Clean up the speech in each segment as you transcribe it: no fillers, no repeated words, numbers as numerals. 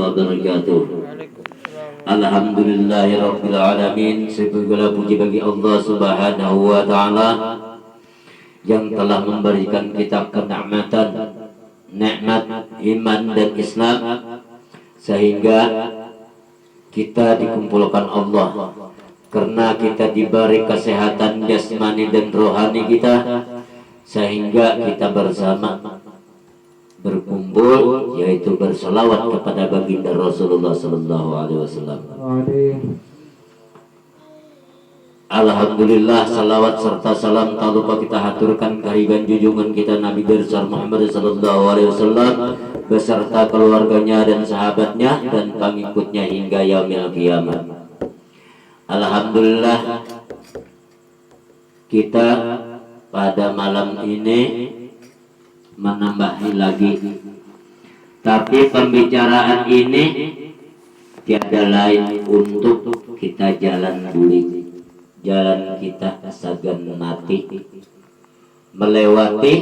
wabarakatuh. Alhamdulillahirabbil alamin. Segala puji bagi Allah Subhanahu wa taala yang telah memberikan kita kenikmatan, nikmat iman dan Islam, sehingga kita dikumpulkan Allah. Karena kita diberi kesehatan jasmani dan rohani kita, sehingga kita bersama berkumpul, yaitu berselawat kepada baginda Rasulullah Sallallahu Alaihi Wasallam. Alhamdulillah, salawat serta salam tak lupa kita haturkan kehadiran junjungan kita Nabi besar Muhammad Sallallahu Alaihi Wasallam beserta keluarganya dan sahabatnya dan pengikutnya hingga yaumil kiamat. Alhamdulillah, kita pada malam ini menambahi lagi, tapi pembicaraan ini tiada lain untuk kita jalan dulu, jalan kita sagan mati, melewati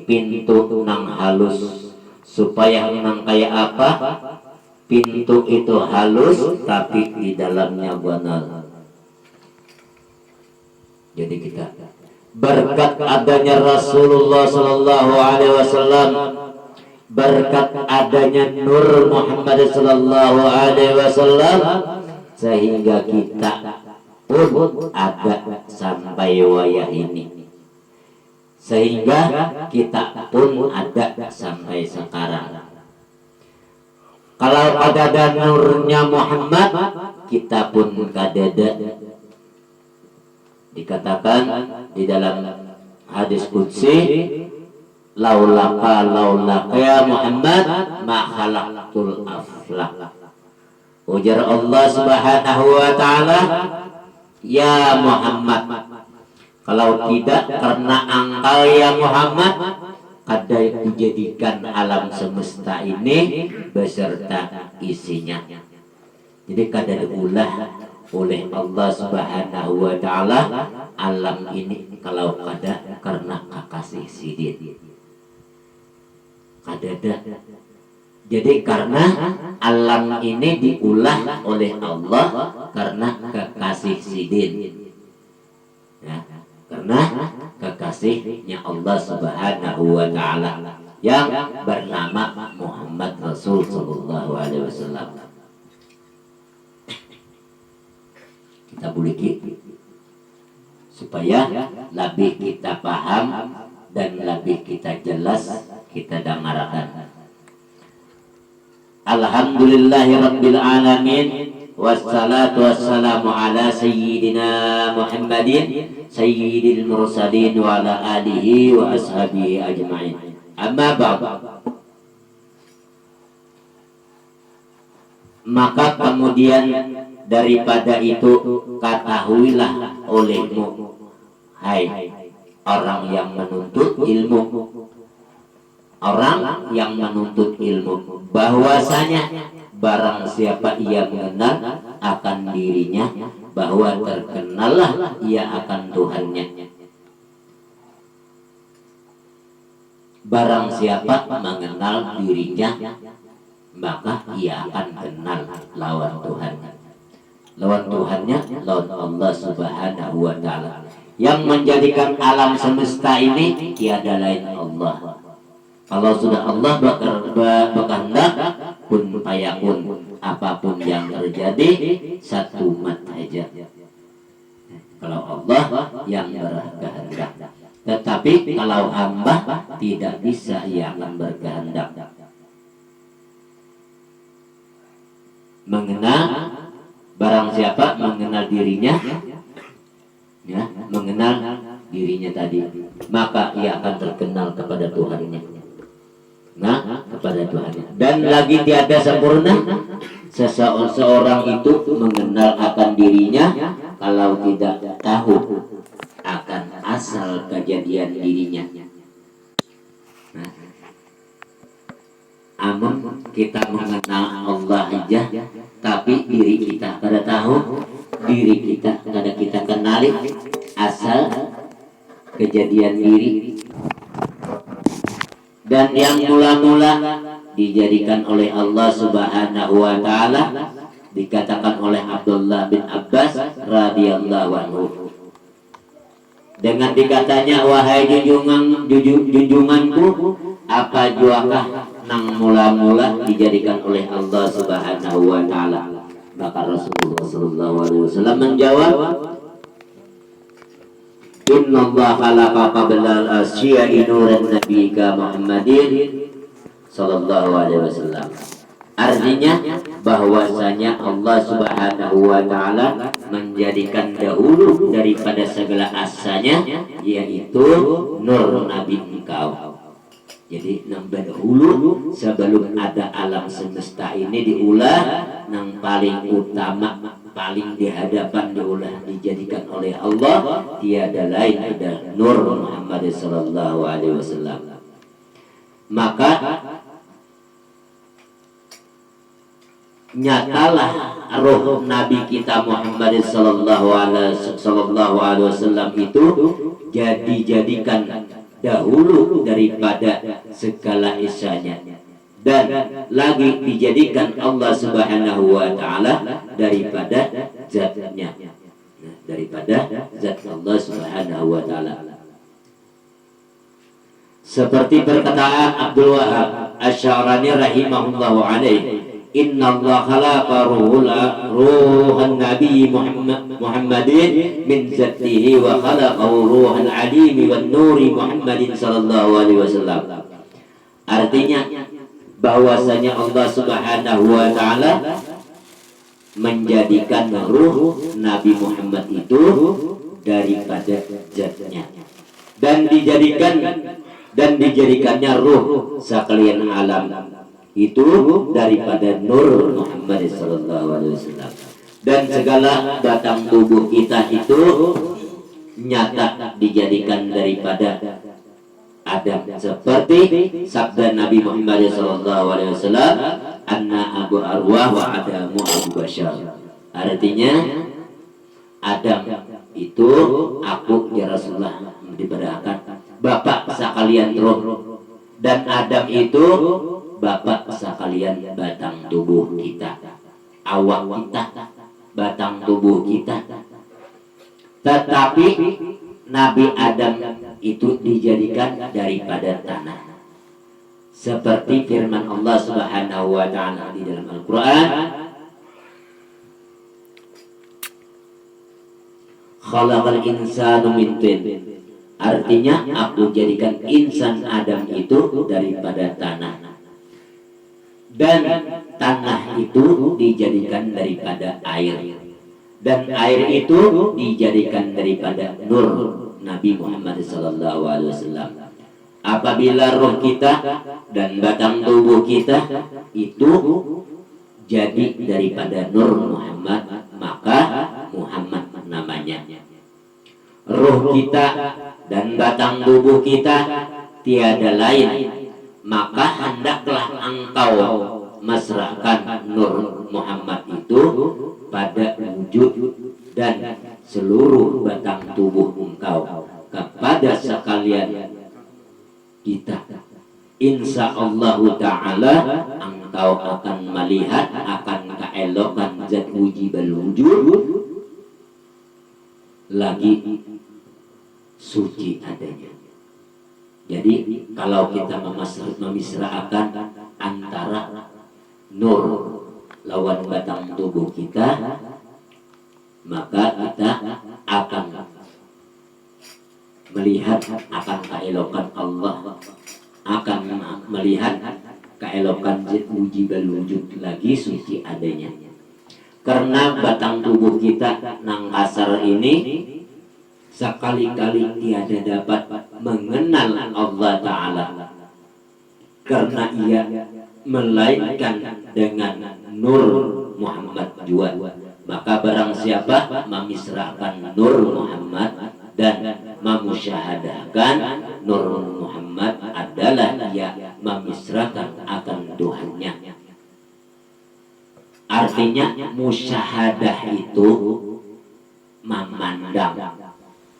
pintu nang halus, supaya nang kayak apa, pintu itu halus tapi di dalamnya banal. Jadi kita berkat adanya Rasulullah Sallallahu Alaihi Wasallam, berkat adanya Nur Muhammad Sallallahu Alaihi Wasallam, sehingga kita pun ada sampai wayah ini, sehingga kita pun ada sampai sekarang. Kalau ada nurnya Muhammad, kita pun kadada. Dikatakan di dalam hadis qudsi, laulaka ya Muhammad ma khalaqtul aflaq. Ujar Allah Subhanahu wa taala, ya Muhammad, kalau tidak karena engkau ya Muhammad, kada dijadikan alam semesta ini beserta isinya. Jadi kada diulah oleh Allah Subhanahu wa taala alam ini kalau kada karena kekasih sidin. Kada ada. Jadi karena alam ini diulah oleh Allah karena kekasih sidin. Ya, karena kekasihnya Allah Subhanahu wa taala yang bernama Muhammad Rasul Sallallahu Alaihi Wasallam. Kita buliki supaya lebih kita paham dan lebih kita jelas kita dengarkan. Alhamdulillahirabbil alamin, wassalatu wassalamu ala sayyidina Muhammadin sayyidil mursalin wa ala alihi wa ashabihi ajma'in. Amma ba'd. Maka kemudian daripada itu ketahuilah olehmu, hai orang yang menuntut ilmu, orang yang menuntut ilmu, bahwasanya barang siapa ia mengenal akan dirinya, bahwa terkenallah ia akan Tuhannya. Barang siapa mengenal dirinya, maka ia akan kenal lawan Tuhannya. Lawan Tuhannya, lawan Allah Subhanahu wa taala. Yang menjadikan alam semesta ini tiada lain Allah. Kalau sudah Allah berkehendak, kun fayakun, apapun yang terjadi satu mat aja. Kalau Allah yang berkehendak. Tetapi kalau hamba tidak bisa, ia akan berkehendak. Mengenal, barang siapa mengenal dirinya, ya, mengenal dirinya tadi, maka ia akan terkenal kepada Tuhannya. Nah, kepada Tuhannya. Dan lagi tiada sempurna seseorang itu mengenal akan dirinya kalau tidak tahu akan asal kejadian dirinya. Nah, amun kita mengenal Allah aja, tapi diri kita kada tahu, diri kita kada kita kenali asal kejadian diri. Dan yang mula-mula dijadikan oleh Allah Subhanahu wa taala, dikatakan oleh Abdullah bin Abbas radhiyallahu anhu dengan dikatanya, wahai junjunganku, apa juakah nang mula-mula dijadikan oleh Allah Subhanahu wa taala? Maka Rasulullah sallallahu alaihi wasallam menjawab, inna Allah khalaqa qabla al-asyi'i nuran nabiyika Muhammadin sallallahu alaihi wasallam. Artinya bahwasanya Allah Subhanahu wa taala menjadikan dahulu daripada segala asanya, yaitu nur nabi engkau. Jadi nambah dahulu sebelum ada alam semesta ini diulah, yang paling utama, paling di hadapan diulah dijadikan oleh Allah, tiada lain ada nur Muhammad sallallahu alaihi wasallam. Maka nyatalah roh Nabi kita Muhammad sallallahu alaihi wasallam itu dijadikan dahulu daripada segala isanya, dan lagi dijadikan Allah Subhanahu wa taala daripada zatnya, daripada zat Allah Subhanahu wa taala. Seperti perkataan Abdul Wahab Asy-Sya'rani rahimahullahu alaihi, inna Allah khalaqa ruhan nabi Muhammadin min zatihi wa khalaqahu ruhan alimi wan nuri Muhammadin sallallahu alaihi wasallam. Artinya bahwasanya Allah Subhanahu wa taala menjadikan ruh Nabi Muhammad itu daripada zatnya, dan dijadikannya ruh sekalian alam itu daripada nur Muhammad sallallahu alaihi wasallam. Dan segala batang tubuh kita itu nyata dijadikan daripada Adam, seperti sabda Nabi Muhammad sallallahu alaihi wasallam, anna abu arwah wa adamu abu bashar. Artinya Adam itu aku, ya Rasulullah, dibedakan bapak sekalian roh, dan Adam itu bapak sekalian batang tubuh kita, awak kita, batang tubuh kita. Tetapi Nabi Adam itu dijadikan daripada tanah, seperti firman Allah Subhanahu wa taala di dalam Al-Qur'an, khalaqal insanu min tin. Artinya aku jadikan insan Adam itu daripada tanah, dan tanah itu dijadikan daripada air, dan air itu dijadikan daripada nur Nabi Muhammad sallallahu alaihi wasallam. Apabila roh kita dan batang tubuh kita itu jadi daripada nur Muhammad, maka Muhammad namanya. Roh kita dan batang tubuh kita tiada lain, maka hendaklah engkau mesrakan nur Muhammad itu pada wujud dan seluruh batang tubuh engkau kepada sekalian kita. Insya Allah Ta'ala engkau akan melihat akan keelokan zat wujibal wujud lagi suci adanya. Jadi kalau kita memisrahkan antara nur lawan batang tubuh kita, maka kita akan melihat akan keelokan Allah, akan melihat keelokan zat wujibal wujud lagi suci adanya. Karena batang tubuh kita nang kasar ini sekali-kali tiada dapat mengenal Allah Ta'ala, karena ia melainkan dengan nur Muhammad jua. Maka barang siapa memisrahkan nur Muhammad dan memusyahadahkan nur Muhammad adalah ia memisrahkan akan Tuhannya. Artinya musyahadah itu memandang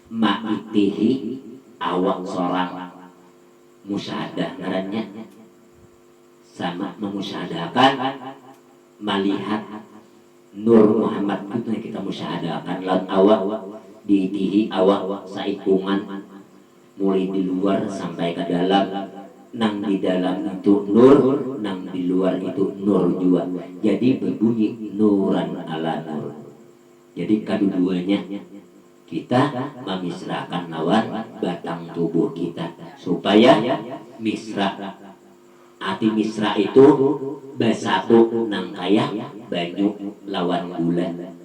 ma'itihi awak seorang musyahadah, ngarannya sama memusyahadakan melihat Nur Muhammad itu yang kita musyahadakan lan awak diitihi awak saikungan mulai di luar sampai ke dalam, nang di dalam itu nur, nang di luar itu nur juga. Jadi berbunyi nuran ala nur. Jadi kedua-duanya kita memisrakan lawan batang tubuh kita supaya misra. Arti misra itu bersatu nang kaya banyu lawan gula.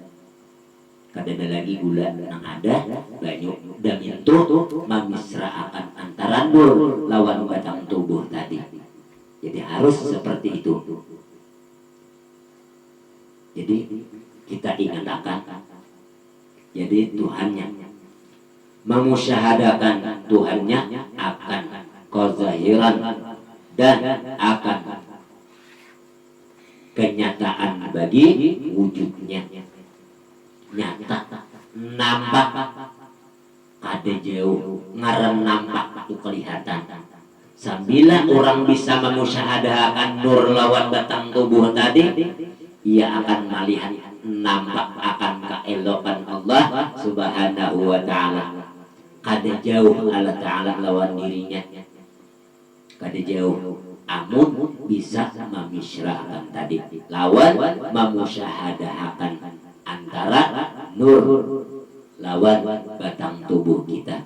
Kadada lagi gula nang ada banyu dan itu memisraakan antara nur lawan batang tubuh tadi. Jadi harus seperti itu. Jadi kita ingat akan jadi Tuhannya memusyahadakan Tuhannya akan kezahiran dan akan kenyataan bagi wujudnya nyata nampak ada jauh ngaran nampak itu kelihatan sambil orang bisa memusyahadakan nur lawan batang tubuh tadi ia akan melihat nampak akan keelokan Allah subhanahu wa ta'ala kada jauh Allah ta'ala lawan dirinya kada jauh amun bisa memisrakan tadi lawan memusyahadakan antara nur lawan batang tubuh kita.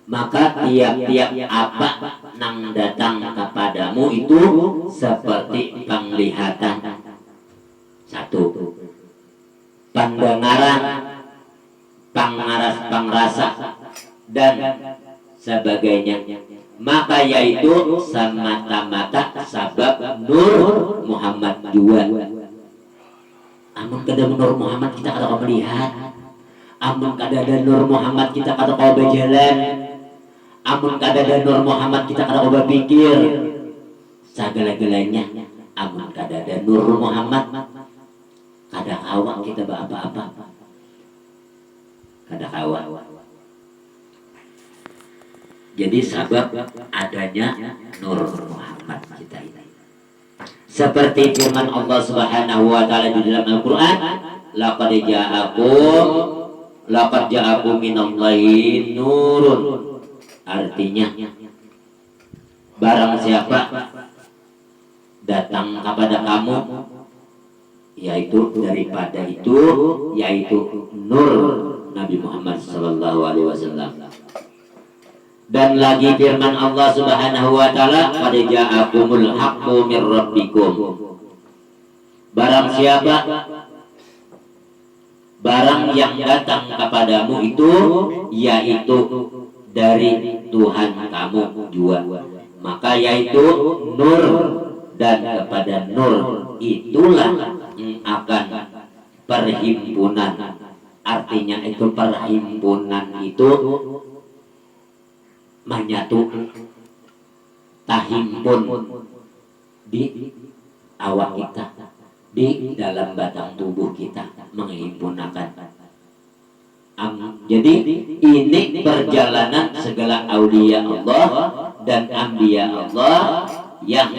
Maka tiap-tiap apa nang datang kepadamu itu seperti penglihatan. Satu, pendengaran, pengrasa dan sebagainya. Maka yaitu semata-mata sabab Nur Muhammad juga. Amun kada Nur Muhammad kita kada kau melihat. Amun kada ada Nur Muhammad kita kada kau berjalan. Amun kada ada Nur Muhammad kita kada kau berpikir. Segala-galanya. Amun kada ada Nur Muhammad kada kawa kita apa-apa. Kada kawa. Jadi sabab adanya Nur Muhammad kita ini. Seperti firman Allah Subhanahu wa taala di dalam Al-Qur'an, laqad ja'akum minallahi nurun. Artinya barang siapa datang kepada kamu yaitu daripada itu yaitu nur Nabi Muhammad sallallahu alaihi wasallam. Dan lagi firman Allah Subhanahu wa taala, qad ja'akumul haqqu mir rabbikum. Barang siapa barang yang datang kepadamu itu yaitu dari Tuhan kamu juga. Maka yaitu nur dan kepada nur itulah akan perhimpunan. Artinya itu perhimpunan itu menyatu tahimpun di awak kita di dalam batang tubuh kita menghimpunakan. Jadi ini perjalanan segala aulia Allah dan anbiya Allah yang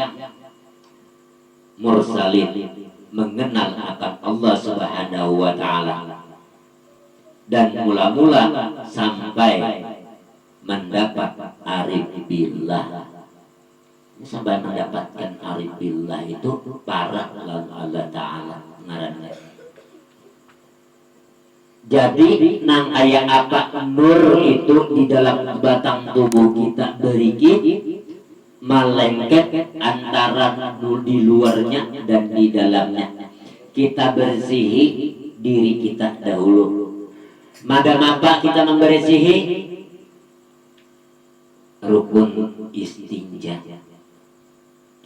mursalin mengenal akan Allah Subhanahu wa taala dan mula-mula sampai mendapat arif billah. Sampai mendapatkan arif billah itu para Allah Ta'ala ngarannya. Jadi nang aya apa nur itu di dalam batang tubuh kita beriki malengket antara di luarnya dan di dalamnya. Kita bersihi diri kita dahulu. Madam apa kita membersihi? Rukun istinja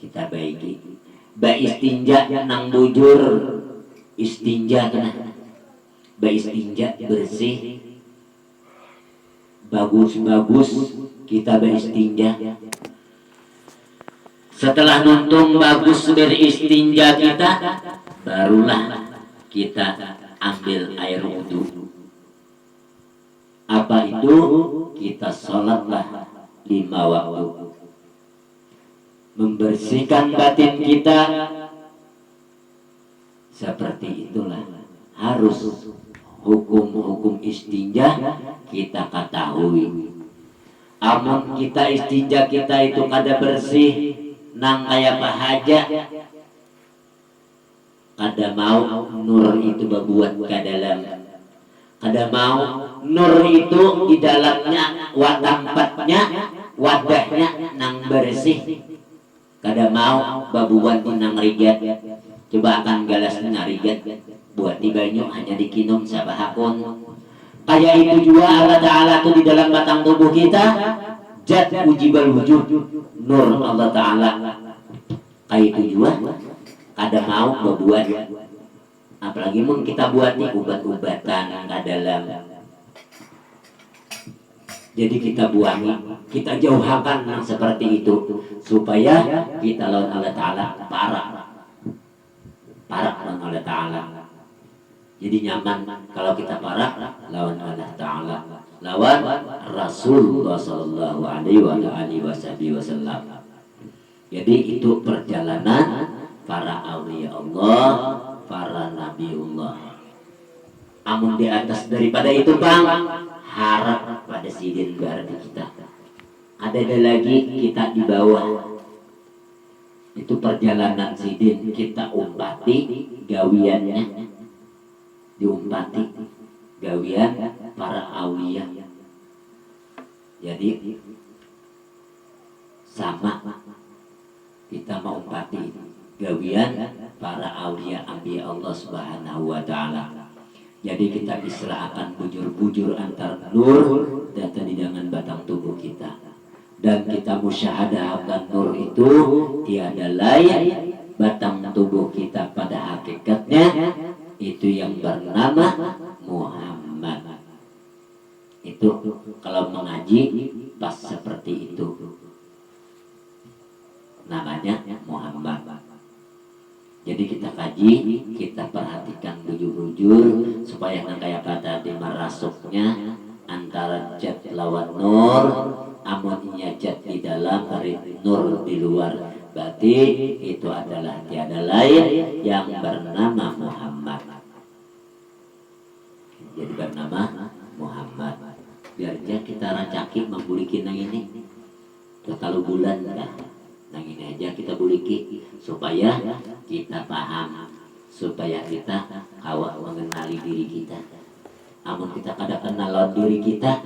kita baiki. Ba istinja nang bujur istinja kena. Ba istinja bersih bagus-bagus kita ba istinja. Setelah nuntung bagus beristinja kita, barulah kita ambil air wudu. Apa itu? Kita sholatlah 5 waktu. Membersihkan batin kita, seperti itulah harus hukum-hukum istinja kita ketahui. Amun kita istinja kita itu kada bersih nang kaya pahaja, kada mau nur itu berbuat ke dalam, kada mau nur itu di dalamnya watampatnya wadahnya nang bersih, kada mau berbuat nang rigat. Coba akan galas nang rigat buat di banyu hanya dikinum sabahakon. Kayak itu juga Allah Ta'ala itu di dalam batang tubuh kita jad ujibal wujud nur Allah Ta'ala. Kayak itu juga kada mau berbuat, apalagi mun kita buat nih ubat-ubatan ke dalam. Jadi kita buangi, kita jauhkan yang seperti itu supaya kita lawan Allah Ta'ala parah lawan Allah Ta'ala. Jadi nyaman kalau kita parah lawan Allah Ta'ala, lawan Rasulullah Sallallahu Alaihi Wasallam. Jadi itu perjalanan para awliya Allah, para nabiullah. Amun di atas daripada itu bang, harap pada sidin berarti kita ada lagi kita di bawah. Itu perjalanan sidin kita umpati gawiannya, diumpati gawian para awliya. Jadi sama kita mau umpati gawian para awliya anbiya Allah Subhanahu wa Ta'ala. Jadi kita istilahkan bujur-bujur antar nur dan dengan batang tubuh kita, dan kita musyahadahkan nur itu tiada lain batang tubuh kita pada hakikatnya itu yang bernama Muhammad. Itu kalau mengaji pas seperti itu namanya Muhammad. Jadi kita kaji, kita perhatikan bujur-bujur supaya kayak pada dimarasuknya antara jat lawan nur, amunnya jat di dalam hari nur di luar, berarti itu adalah tiada lain yang bernama Muhammad. Jadi bernama Muhammad. Biarnya kita racaki membulikin yang ini terlalu bulan dah. Nah ini aja kita buliki supaya kita paham, supaya kita awak mengenali diri kita. Amun kita kada kenal diri kita,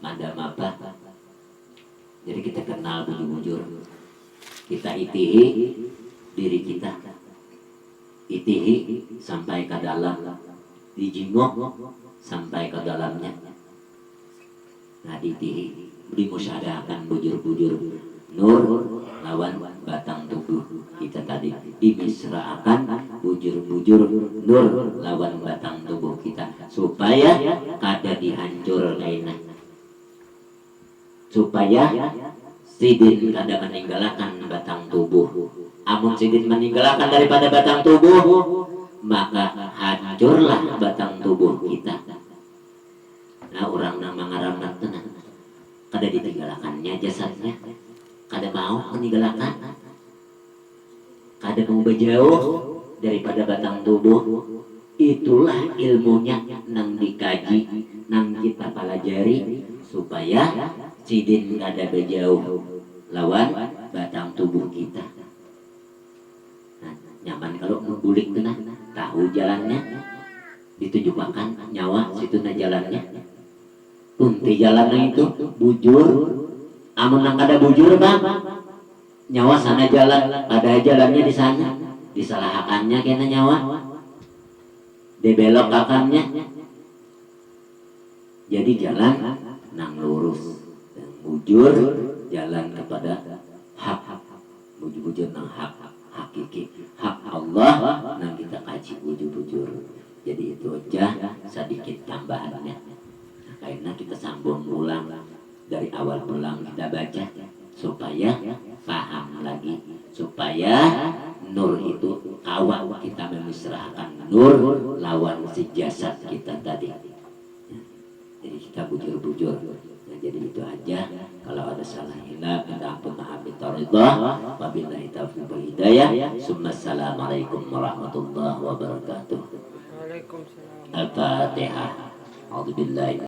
madam apa? Jadi kita kenal bujur-bujur. Kita itihi diri kita, itihi sampai ke dalam, dijingok sampai ke dalamnya. Nah ditihi, dimusyahadahkan bujur-bujur nur lawan batang tubuh kita tadi, dimisraakan bujur-bujur nur lawan batang tubuh kita supaya kada dihancur kaina, supaya sidin kada meninggalkan batang tubuh. Amun sidin meninggalkan daripada batang tubuh, maka hancurlah batang tubuh kita. Nah orang nang mangaramna tenang kada ditinggalkannya jasadnya, kada mau meninggalkan, kada mau berjauh daripada batang tubuh. Itulah ilmunya nang dikaji, nang kita pelajari supaya sidin kada berjauh lawan batang tubuh kita. Nah, nyaman kalau membulik tenang, tahu jalannya, ditunjukkan nyawa situ na jalannya. Unti jalannya itu bujur. Amun nang kada bujur bang, nyawa sana jalan, ada jalannya di sana, disalahakannya kena nyawa, dibelok akannya. Jadi jalan nang lurus, bujur jalan kepada hak, bujur nang hak, hakiki, hak Allah nang kita kaji bujur-bujur. Jadi itu aja sedikit tambahannya. Karena kita sambung ulang dari awal pulang kita baca supaya paham lagi, supaya nur itu awal kita memisrahkan nur lawan si jasad kita tadi. Jadi kita bujur-bujur Nah, jadi itu aja. Kalau ada salah hilaf minta ampun, maaf, minta ridha. Wabillahi taufiq wal hidayah. Assalamualaikum warahmatullahi wabarakatuh. Waalaikumsalam. Al-Fatihah. A'udzubillahi